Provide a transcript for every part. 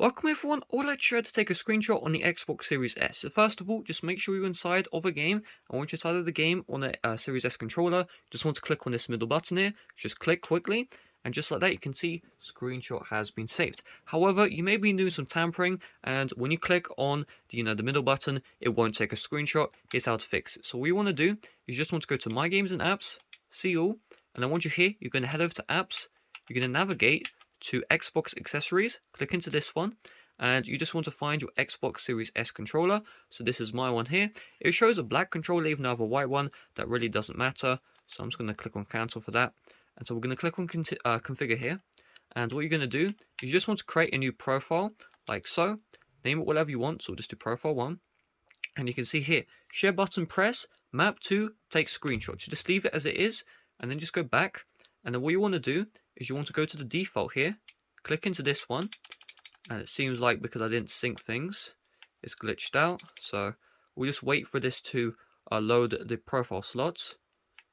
Welcome everyone, all I'd share to take a screenshot on the Xbox Series S. So first of all, just make sure you're inside of a game, and once you're inside of the game on a Series S controller, just want to click on this middle button here, just click quickly, and just like that you can see screenshot has been saved. However, you may be doing some tampering, and when you click on the middle button, it won't take a screenshot. Here's how to fix it. So what you want to do is you just want to go to My Games and Apps, see all, and then once you're here, you're going to head over to Apps, you're going to navigate to Xbox accessories, click into this one, and you just want to find your Xbox Series S controller. So this is my one here. It shows a black controller even though I have a white one. That really doesn't matter. So I'm just going to click on cancel for that. And so we're going to click on configure here. And what you're going to do is you just want to create a new profile like so. Name it whatever you want. So we'll just do profile 1. And you can see here, share button press, map to, take screenshot. You just leave it as it is and then just go back. And then what you want to do is you want to go to the default here, click into this one, and it seems like because I didn't sync things, it's glitched out. So we'll just wait for this to load the profile slots.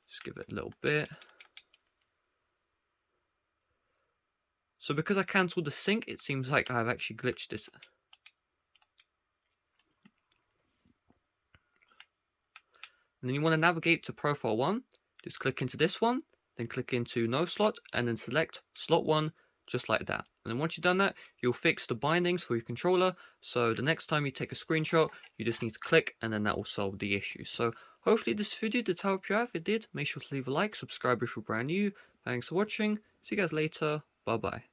Just give it a little bit. So because I cancelled the sync, it seems like I've actually glitched this. And then you want to navigate to profile 1, just click into this one, then click into no slot, and then select slot 1, just like that. And then once you've done that, you'll fix the bindings for your controller. So the next time you take a screenshot, you just need to click, and then that will solve the issue. So hopefully this video did help you out. If it did, make sure to leave a like, subscribe if you're brand new. Thanks for watching. See you guys later. Bye bye.